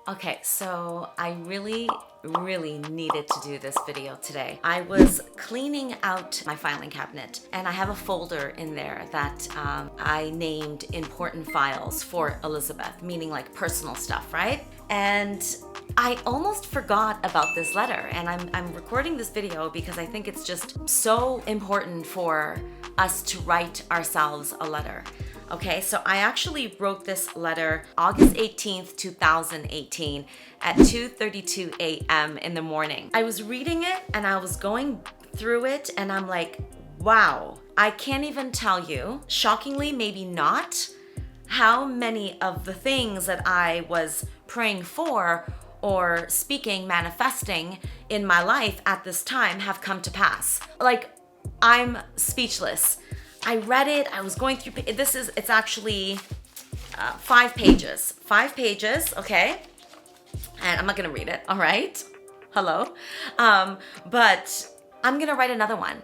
Okay, so I really needed to do this video today. I was cleaning out my filing cabinet and I have a folder in there that I named important files for Elizabeth, meaning like personal stuff, right? And I almost forgot about this letter, and I'm recording this video because I think it's just so important for us to write ourselves a letter. Okay, so I actually wrote this letter August 18th, 2018 at 2:32 a.m. in the morning. I was reading it and I was going through it and I'm like, wow, I can't even tell you, shockingly, maybe not, how many of the things that I was praying for or speaking, manifesting in my life at this time have come to pass. Like, I'm speechless. I read it, I was going through, it's actually 5 pages, okay? And I'm not gonna read it, all right? Hello? But I'm gonna write another one.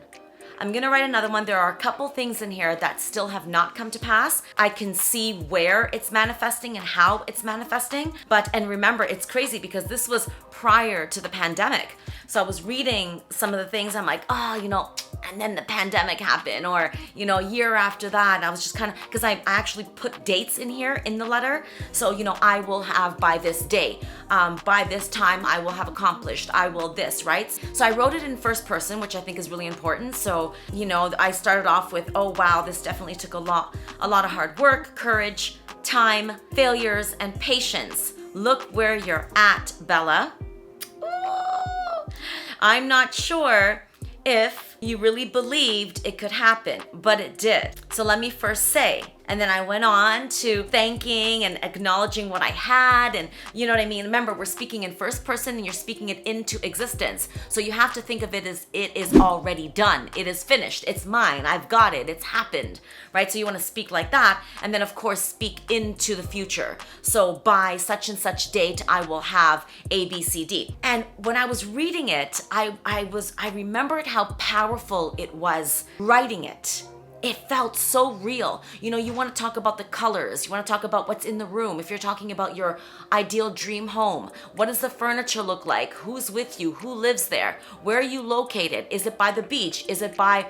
There are a couple things in here that still have not come to pass. I can see where it's manifesting and how it's manifesting. And remember, it's crazy because this was prior to the pandemic. So I was reading some of the things, I'm like, and then the pandemic happened, or, a year after that. And I was just kind of, because I actually put dates in here in the letter. So, I will have by this day, by this time, I will have accomplished, I will this, right? So I wrote it in first person, which I think is really important. So, I started off with, oh, wow, this definitely took a lot of hard work, courage, time, failures, and patience. Look where you're at, Bella. Ooh. I'm not sure if you really believed it could happen, but it did. So let me first say, and then I went on to thanking and acknowledging what I had, and you know what I mean? Remember, we're speaking in first person and you're speaking it into existence. So you have to think of it as it is already done. It is finished. It's mine. I've got it. It's happened, right? So you want to speak like that, and then of course speak into the future. So by such and such date, I will have A, B, C, D. And when I was reading it, I remembered how powerful it was writing it. It felt so real. You want to talk about the colors. You want to talk about what's in the room. If you're talking about your ideal dream home, what does the furniture look like? Who's with you? Who lives there? Where are you located? Is it by the beach? Is it by,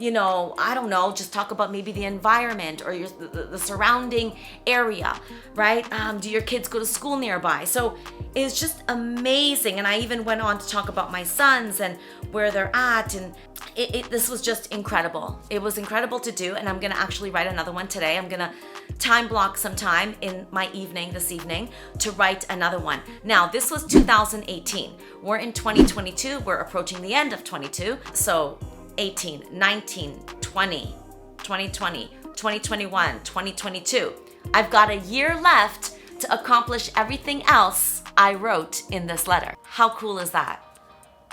I don't know, just talk about maybe the environment or the surrounding area, right? Do your kids go to school nearby? So it's just amazing. And I even went on to talk about my sons and where they're at, and this was just incredible. It was incredible to do, and I'm gonna actually write another one today. I'm gonna time block some time in my this evening to write another one. Now, this was 2018. We're in 2022. We're approaching the end of 22. So 18, 19, 20, 2020, 2021, 2022. I've got a year left to accomplish everything else I wrote in this letter. How cool is that?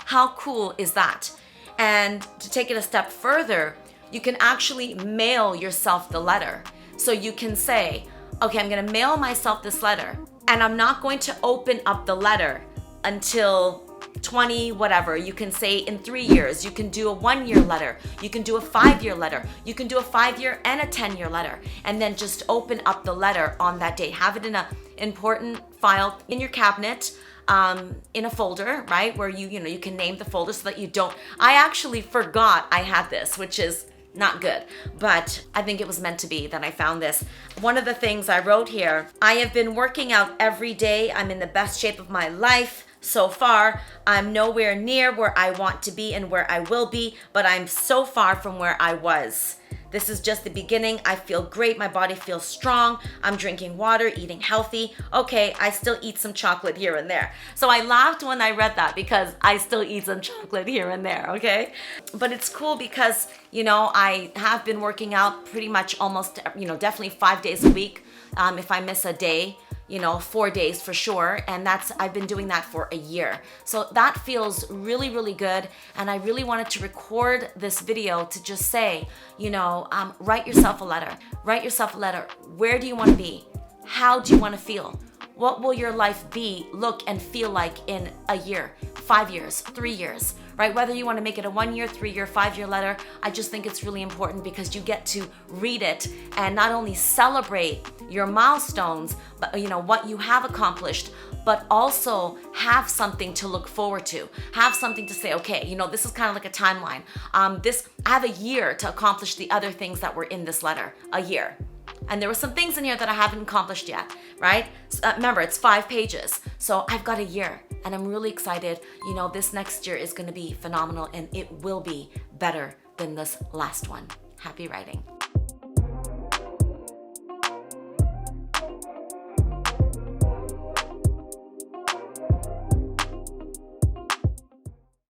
How cool is that? And to take it a step further, you can actually mail yourself the letter. So you can say, okay, I'm gonna mail myself this letter, and I'm not going to open up the letter until 20 whatever. You can say in 3 years. You can do a 1-year letter. You can do a 5-year letter. You can do a 5-year and a 10-year letter, and then just open up the letter on that date. Have it in an important file in your cabinet, in a folder, right? Where you can name the folder so that you don't. I actually forgot I had this, which is not good, but I think it was meant to be that I found this. One of the things I wrote here, I have been working out every day. I'm in the best shape of my life. So far, I'm nowhere near where I want to be and where I will be, but I'm so far from where I was. This is just the beginning. I feel great. My body feels strong. I'm drinking water, eating healthy. Okay, I still eat some chocolate here and there. So I laughed when I read that because I still eat some chocolate here and there, okay? But it's cool because, I have been working out pretty much almost, definitely 5 days a week. If I miss a day, 4 days for sure. And I've been doing that for a year. So that feels really, really good. And I really wanted to record this video to just say, write yourself a letter. Write yourself a letter. Where do you want to be? How do you want to feel? What will your life be, look, and feel like in a year, 5 years, 3 years, right? Whether you want to make it a 1-year, 3-year, 5-year letter, I just think it's really important because you get to read it and not only celebrate your milestones, but what you have accomplished, but also have something to look forward to. Have something to say, okay, this is kind of like a timeline. I have a year to accomplish the other things that were in this letter, a year. And there were some things in here that I haven't accomplished yet, right? Remember, it's 5 pages. So I've got a year and I'm really excited. This next year is going to be phenomenal and it will be better than this last one. Happy writing.